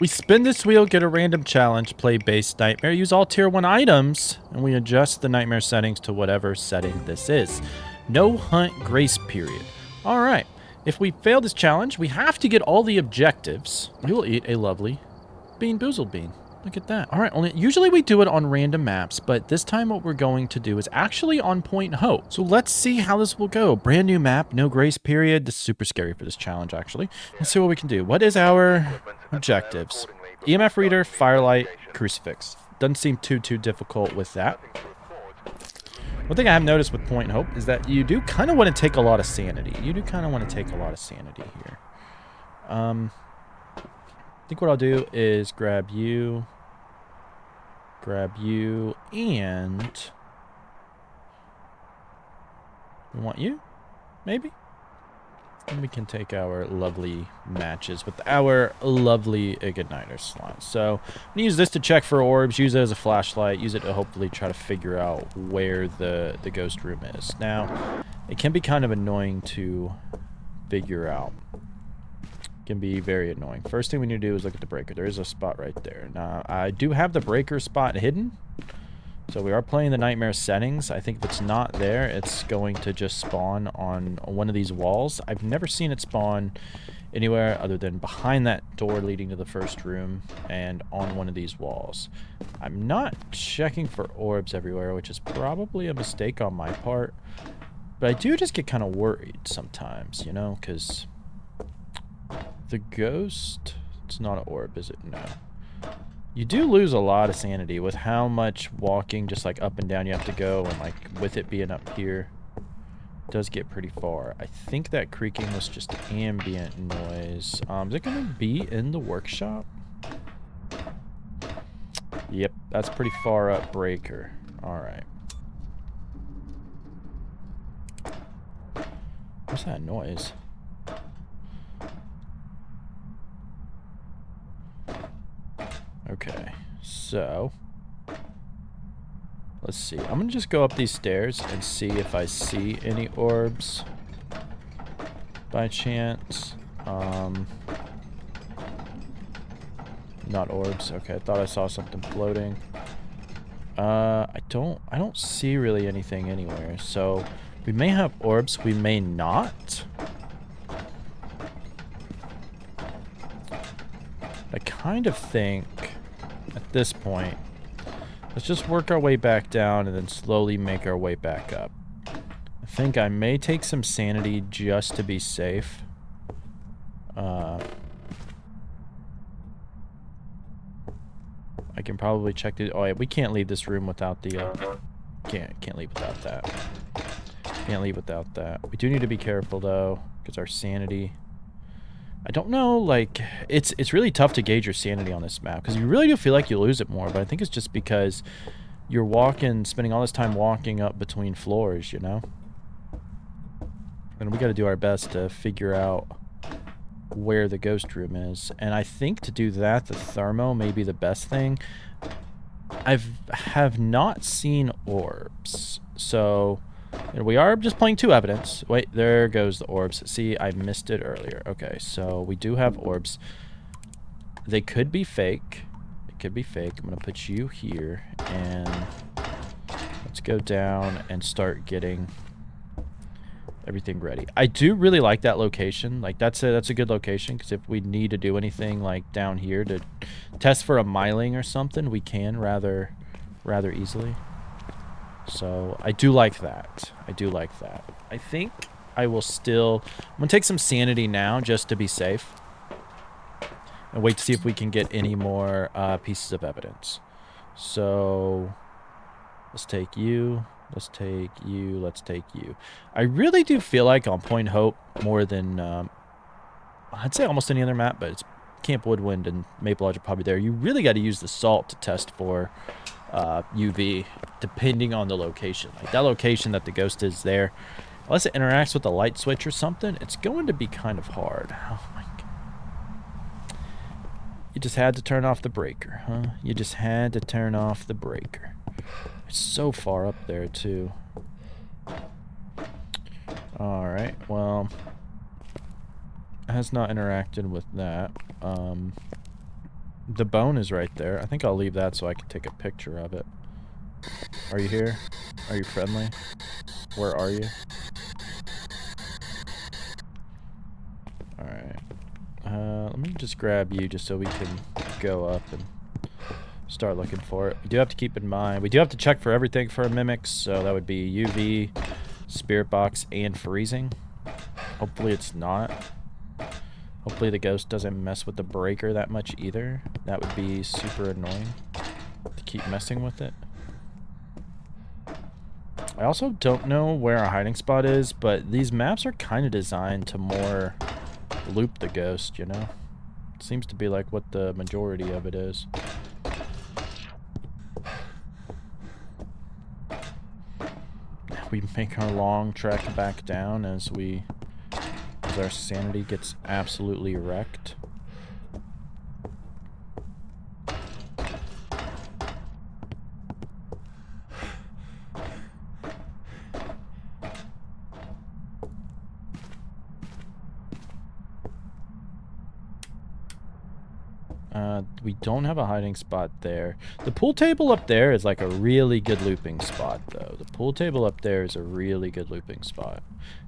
We spin this wheel, get a random challenge, play base nightmare, use all tier 1 items, and we adjust the nightmare settings to whatever setting this is. No hunt grace period. Alright, if we fail this challenge, we have to get all the objectives. We will eat a lovely Bean Boozled Bean. Look at that. Alright, usually we do it on random maps, but this time what we're going to do is actually on Point Hope. So let's see how this will go. Brand new map, no grace period. This is super scary for this challenge, actually. Let's see what we can do. What is our objectives? EMF reader, firelight, crucifix. Doesn't seem too difficult with that. One thing I have noticed with Point Hope is that you do kind of want to take a lot of sanity. You do kind of want to take a lot of sanity here. I think what I'll do is grab you, and we want you, maybe? And we can take our lovely matches with our lovely Igniter slot. So I'm going to use this to check for orbs, use it as a flashlight, use it to hopefully try to figure out where the ghost room is. Now, it can be kind of annoying to figure out. It can be very annoying. First thing we need to do is look at the breaker. There is a spot right there. Now, I do have the breaker spot hidden. So we are playing the nightmare settings. I think if it's not there, it's going to just spawn on one of these walls. I've never seen it spawn anywhere other than behind that door leading to the first room and on one of these walls. I'm not checking for orbs everywhere, which is probably a mistake on my part. But I do just get kind of worried sometimes, you know, because the ghost, it's not an orb, is it? No. You do lose a lot of sanity with how much walking just like up and down you have to go, and like with it being up here, it does get pretty far. I think that creaking was just ambient noise. Is it going to be in the workshop? Yep, that's pretty far up breaker. Alright. What's that noise? Okay, so let's see. I'm gonna just go up these stairs and see if I see any orbs by chance. Not orbs. Okay, I thought I saw something floating. I don't see really anything anywhere. So we may have orbs, we may not. I kind of think at this point, let's just work our way back down and then slowly make our way back up. I think I may take some sanity just to be safe. I can probably check the... Oh, yeah, we can't leave this room without the... Can't leave without that. Can't leave without that. We do need to be careful, though, because our sanity... I don't know, like, it's really tough to gauge your sanity on this map, because you really do feel like you lose it more, but I think it's just because you're spending all this time walking up between floors, you know? And we gotta do our best to figure out where the ghost room is. And I think to do that, the thermo may be the best thing. Have not seen orbs, so... And we are just playing 2 evidence. Wait, there goes the orbs. See, I missed it earlier. Okay, so we do have orbs. They could be fake. It could be fake. I'm going to put you here. And let's go down and start getting everything ready. I do really like that location. Like, that's a good location. Because if we need to do anything, like, down here to test for a miling or something, we can rather easily. So, I do like that. I do like that. I think I will still... I'm going to take some sanity now just to be safe. And wait to see if we can get any more pieces of evidence. So, let's take you. Let's take you. Let's take you. I really do feel like on Point Hope more than... I'd say almost any other map, but it's Camp Woodwind and Maple Lodge are probably there. You really got to use the salt to test for... UV, depending on the location. Like that location that the ghost is there, unless it interacts with the light switch or something, it's going to be kind of hard. Oh my God. You just had to turn off the breaker, huh? You just had to turn off the breaker. It's so far up there, too. Alright, well... Has not interacted with that. The bone is right there. I think I'll leave that so I can take a picture of it. Are you here? Are you friendly? Where are you? Alright. Let me just grab you just so we can go up and start looking for it. We do have to keep in mind, we do have to check for everything for mimics, so that would be UV, spirit box, and freezing. Hopefully it's not. Hopefully the ghost doesn't mess with the breaker that much either. That would be super annoying to keep messing with it. I also don't know where our hiding spot is, but these maps are kind of designed to more loop the ghost, you know? Seems to be like what the majority of it is. We make our long trek back down as our sanity gets absolutely wrecked. We don't have a hiding spot there. The pool table up there is like a really good looping spot, though. The pool table up there is a really good looping spot.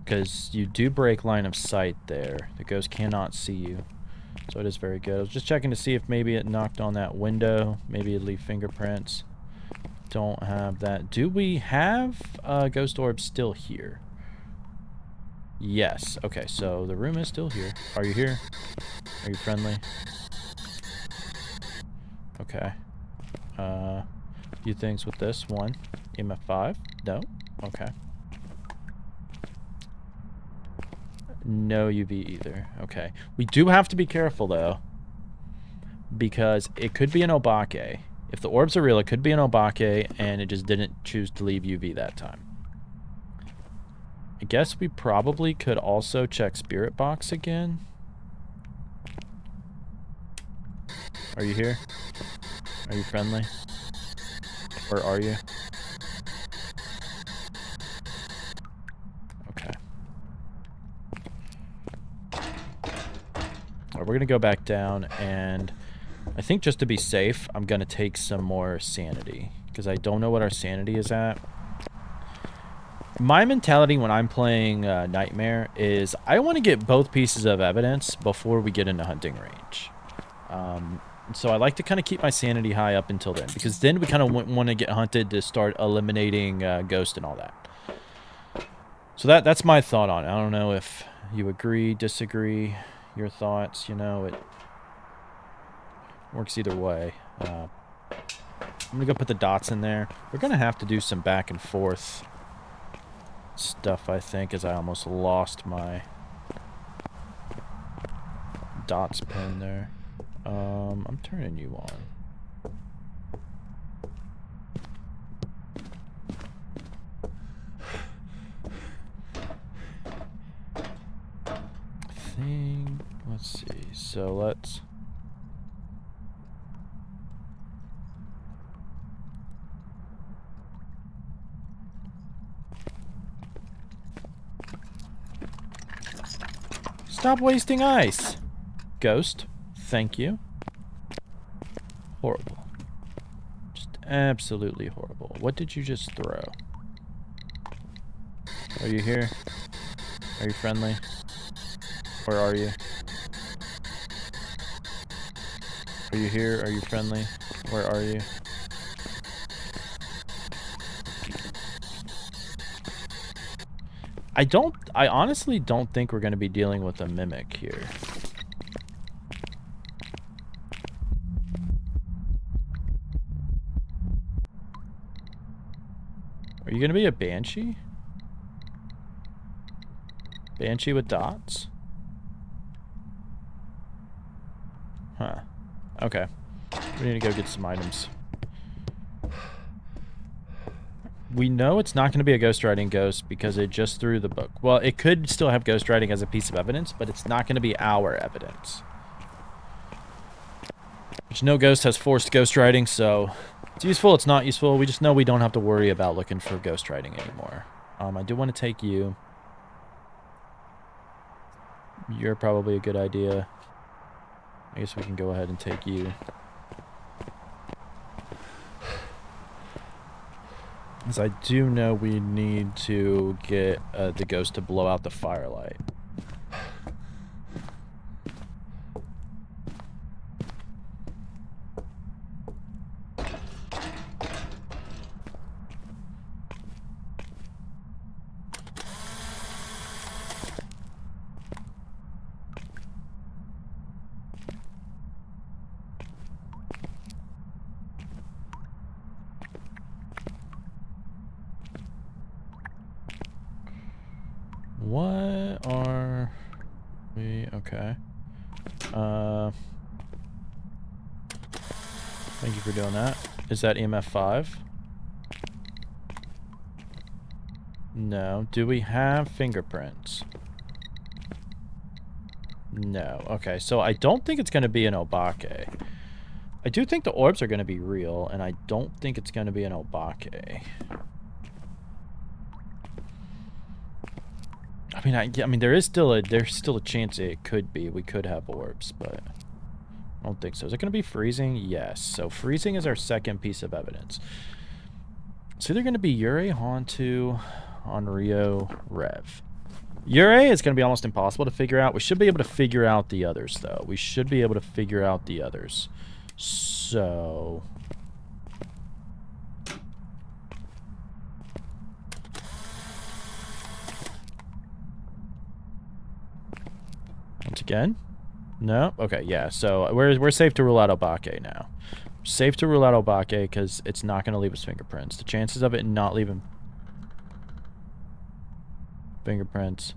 Because you do break line of sight there. The ghost cannot see you. So it is very good. I was just checking to see if maybe it knocked on that window. Maybe it'd leave fingerprints. Don't have that. Do we have ghost orbs still here? Yes. Okay, so the room is still here. Are you here? Are you friendly? Okay. A few things with this. One, EMF 5. No. Okay. No UV either. Okay. We do have to be careful, though, because it could be an obake. If the orbs are real, it could be an obake, and it just didn't choose to leave UV that time. I guess we probably could also check Spirit Box again. Are you here? Are you friendly? Where are you? Okay. Alright, we're gonna go back down, and I think just to be safe, I'm gonna take some more sanity, because I don't know what our sanity is at. My mentality when I'm playing Nightmare is I want to get both pieces of evidence before we get into hunting range. So I like to kind of keep my sanity high up until then, because then we kind of want to get hunted to start eliminating ghost and all that. So that's my thought on it. I don't know if you agree, disagree, your thoughts. You know, it works either way. I'm gonna go put the dots in there. We're gonna have to do some back and forth stuff, I think, as I almost lost my dots pin there. I'm turning you on. Let's see. So let's. Stop wasting ice, ghost. Thank you. Horrible. Just absolutely horrible. What did you just throw? Are you here? Are you friendly? Where are you? Are you here? Are you friendly? Where are you? I honestly don't think we're going to be dealing with a mimic here. Are you going to be a banshee? Banshee with dots? Huh. Okay. We need to go get some items. We know it's not going to be a ghostwriting ghost because it just threw the book. Well, it could still have ghostwriting as a piece of evidence, but it's not going to be our evidence. Which no ghost has forced ghostwriting, so it's useful, it's not useful. We just know we don't have to worry about looking for ghostwriting anymore. I do want to take you. You're probably a good idea. I guess we can go ahead and take you. As I do know we need to get the ghost to blow out the firelight. What are we... Okay. Thank you for doing that. Is that EMF 5? No. Do we have fingerprints? No. Okay, so I don't think it's going to be an obake. I do think the orbs are going to be real, and I don't think it's going to be an obake. I mean, there's still a chance it could be. We could have orbs, but I don't think so. Is it going to be freezing? Yes. So freezing is our second piece of evidence. It's either going to be Yurei, Hantu, Onryo, Rev. Yurei is going to be almost impossible to figure out. We should be able to figure out the others, though. We should be able to figure out the others. So... once again? No? Okay, yeah. So we're safe to rule out Obake now. Safe to rule out Obake because it's not going to leave us fingerprints. The chances of it not leaving fingerprints.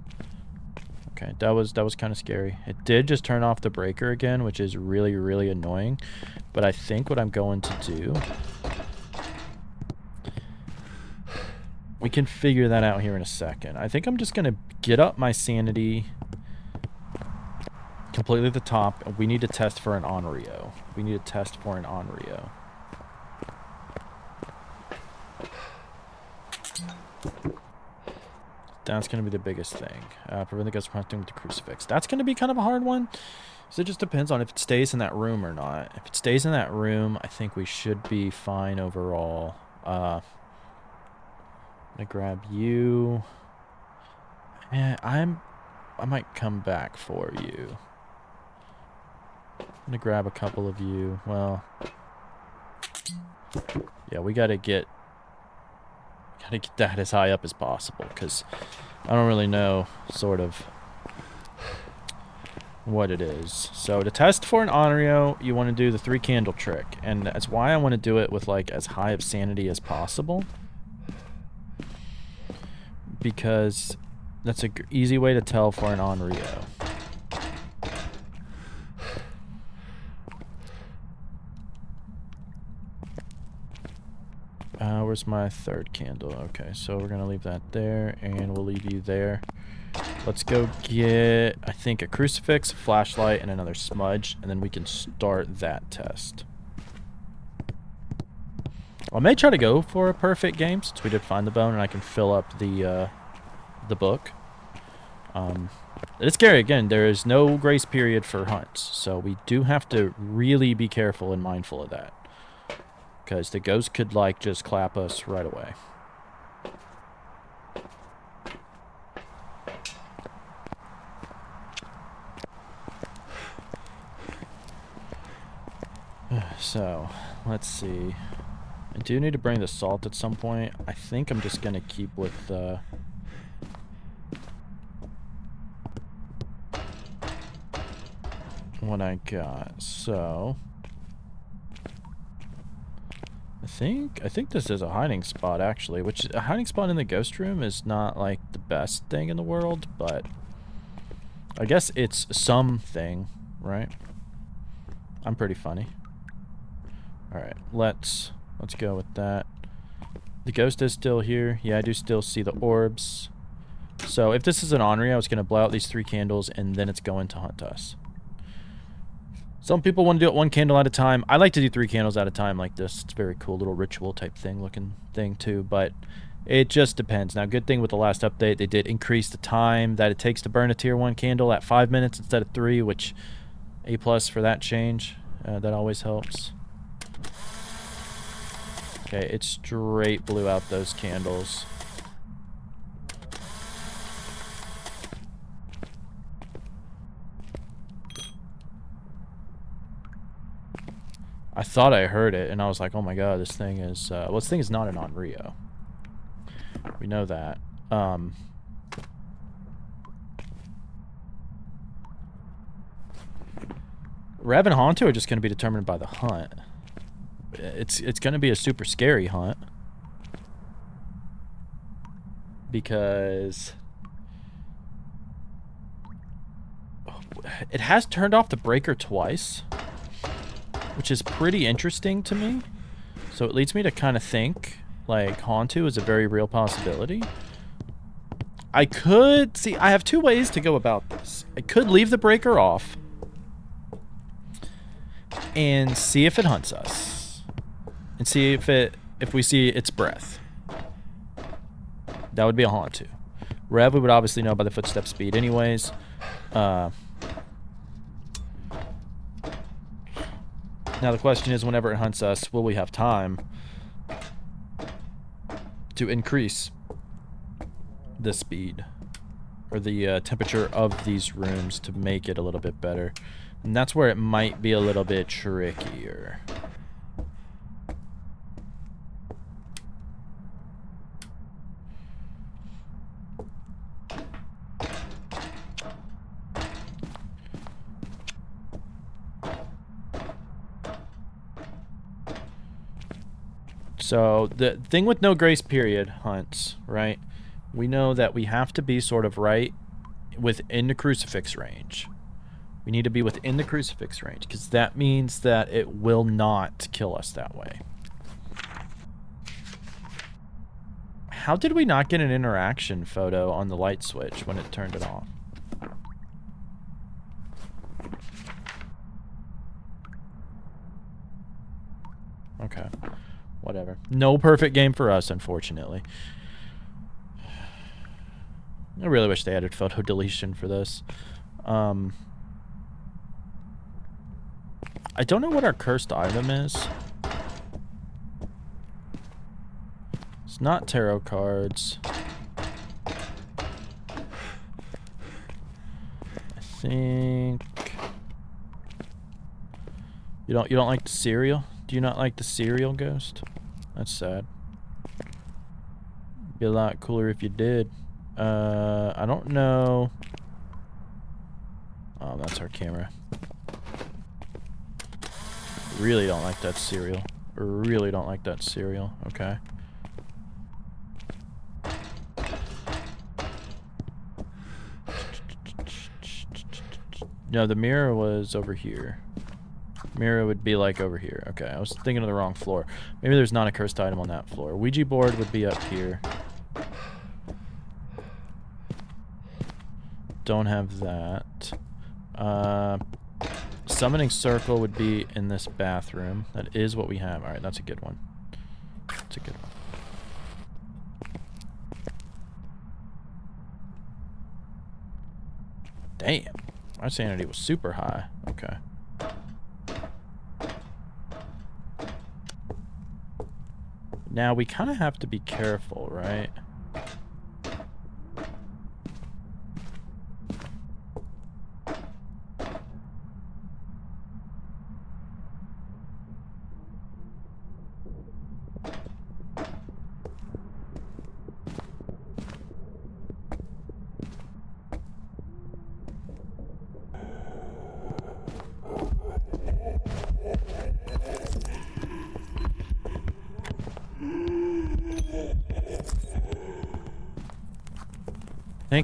Okay, that was kind of scary. It did just turn off the breaker again, which is really, really annoying. But I think what I'm going to do... we can figure that out here in a second. I think I'm just going to get up my sanity... completely at the top. We need to test for an Onryo. We need to test for an Onryo. That's going to be the biggest thing. Prevent the ghost from hunting with the crucifix. That's going to be kind of a hard one. So it just depends on if it stays in that room or not. If it stays in that room, I think we should be fine overall. I'm going to grab you. Yeah, I might come back for you. I'm gonna grab a couple of you. Well, yeah, we gotta get that as high up as possible because I don't really know sort of what it is. So to test for an Onryo, you want to do the 3 candle trick, and that's why I want to do it with like as high of sanity as possible because that's an easy way to tell for an Onryo. Where's my 3rd candle? Okay, so we're gonna leave that there, and we'll leave you there. Let's go get, I think, a crucifix, a flashlight, and another smudge, and then we can start that test. I may try to go for a perfect game, since we did find the bone, and I can fill up the book. It's scary, again, there is no grace period for hunts, so we do have to really be careful and mindful of that. Because the ghost could, like, just clap us right away. So, let's see. I do need to bring the salt at some point. I think I'm just going to keep with what I got. So... I think this is a hiding spot, actually, which a hiding spot in the ghost room is not, like, the best thing in the world, but I guess it's something, right? I'm pretty funny. Alright, let's go with that. The ghost is still here. Yeah, I do still see the orbs. So if this is an Onryo, it's going to blow out these 3 candles, and then it's going to hunt us. Some people want to do it 1 candle at a time. I like to do 3 candles at a time like this. It's a very cool little ritual type thing looking thing too, but it just depends. Now, good thing with the last update, they did increase the time that it takes to burn a tier 1 candle at 5 minutes instead of 3, which A+ for that change. That always helps. Okay, it straight blew out those candles. I thought I heard it, and I was like, oh my god, this thing is... well, this thing is not an Onryo. We know that. Rev and Haunter are just going to be determined by the hunt. It's going to be a super scary hunt. Because... it has turned off the breaker twice, which is pretty interesting to me. So it leads me to kind of think, like, Hauntu is a very real possibility. I could... see, I have two ways to go about this. I could leave the breaker off and see if it hunts us. And see if we see its breath. That would be a Hauntu. Rev, we would obviously know by the footstep speed anyways. Now the question is, whenever it hunts us, will we have time to increase the speed or the temperature of these rooms to make it a little bit better? And that's where it might be a little bit trickier. So the thing with no grace period hunts, right? We know that we have to be sort of right within the crucifix range. We need to be within the crucifix range because that means that it will not kill us that way. How did we not get an interaction photo on the light switch when it turned it off? Okay. Whatever. No perfect game for us, unfortunately. I really wish they added photo deletion for this. I don't know what our cursed item is. It's not tarot cards. I think... You don't like the cereal? Do you not like the cereal, Ghost? That's sad. Be a lot cooler if you did. I don't know. Oh, that's our camera. Really don't like that cereal. Really don't like that cereal. Okay. No, the mirror was over here. Mirror would be like over here. Okay, I was thinking of the wrong floor. Maybe there's not a cursed item on that floor. Ouija board would be up here. Don't have that. Summoning circle would be in this bathroom. That is what we have. Alright, that's a good one. That's a good one. Damn. My sanity was super high. Okay. Now, we kind of have to be careful, right?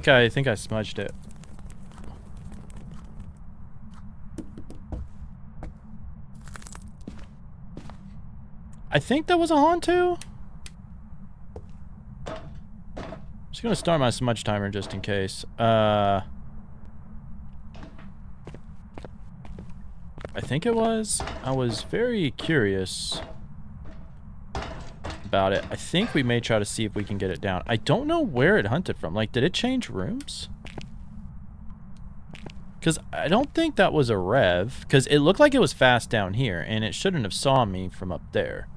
I think I smudged it. I think that was a Hauntu. I'm just gonna start my smudge timer just in case. I think it was. I was very curious about it. I think we may try to see if we can get it down. I don't know where it hunted from. Like, did it change rooms? Because I don't think that was a Rev. Because it looked like it was fast down here, and it shouldn't have saw me from up there.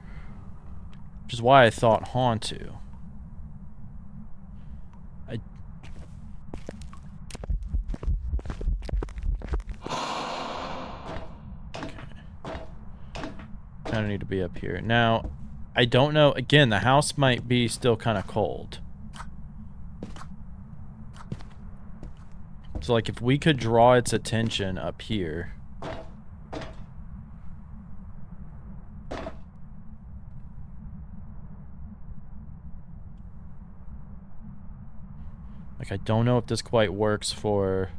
which is why I thought Hauntu. Kind of need to be up here. Now, I don't know. Again, the house might be still kind of cold. So, like, if we could draw its attention up here. Like, I don't know if this quite works for...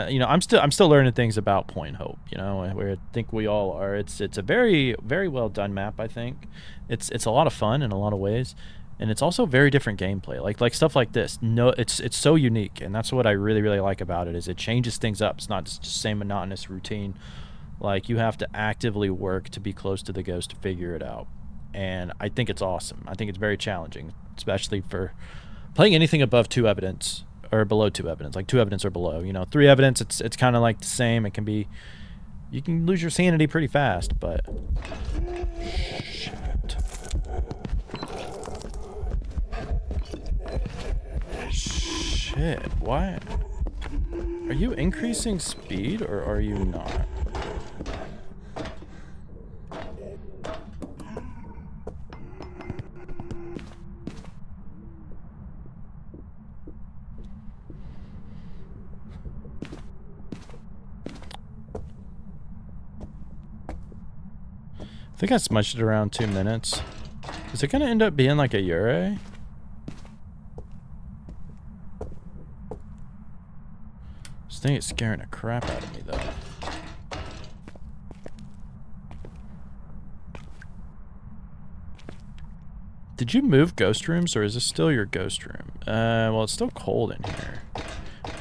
you know, I'm still learning things about Point Hope. You know, where I think we all are. It's a very, very well done map. I think it's a lot of fun in a lot of ways, and it's also very different gameplay. Like stuff like this. No, it's so unique, and that's what I really, really like about it. Is it changes things up. It's not just the same monotonous routine. Like, you have to actively work to be close to the ghost to figure it out, and I think it's awesome. I think it's very challenging, especially for playing anything above 2 evidence. Or below 2 evidence, like 2 evidence or below. You know, 3 evidence, it's kind of like the same. It can be, you can lose your sanity pretty fast, but shit. Shit, why? Are you increasing speed or are you not? I think I smudged it around 2 minutes. Is it gonna end up being like a Yurei? This thing is scaring the crap out of me, though. Did you move ghost rooms, or is this still your ghost room? Well, it's still cold in here.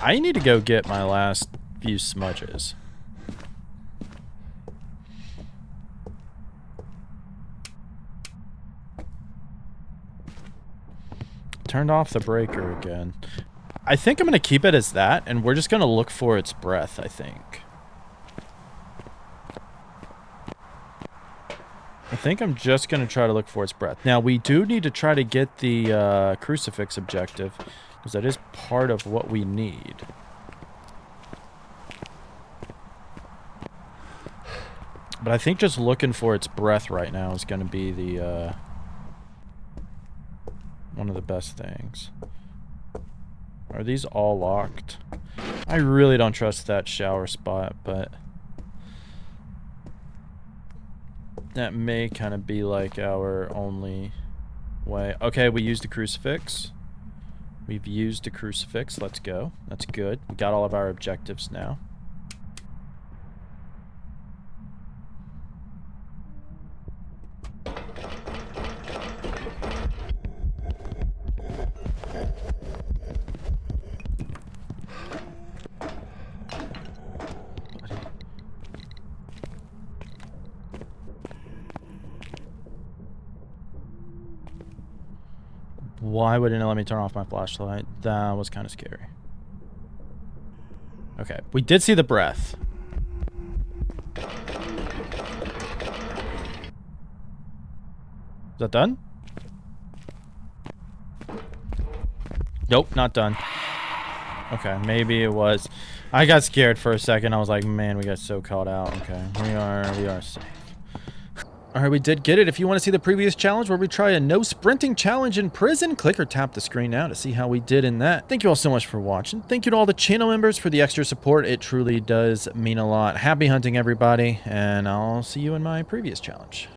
I need to go get my last few smudges. Turned off the breaker again. I think I'm going to keep it as that, and we're just going to look for its breath, I think. I'm just going to try to look for its breath. Now, we do need to try to get the crucifix objective, because that is part of what we need. But I think just looking for its breath right now is going to be the... one of the best things. Are these all locked? I really don't trust that shower spot, but that may kind of be like our only way. Okay, we used the crucifix. We've used the crucifix. Let's go. That's good. We got all of our objectives now. Why wouldn't it let me turn off my flashlight? That was kind of scary. Okay, we did see the breath. Is that done? Nope, not done. Okay, maybe it was. I got scared for a second. I was like, man, we got so caught out. Okay, we are safe. All right, we did get it. If you want to see the previous challenge where we try a no sprinting challenge in prison, click or tap the screen now to see how we did in that. Thank you all so much for watching. Thank you to all the channel members for the extra support. It truly does mean a lot. Happy hunting, everybody, and I'll see you in my previous challenge.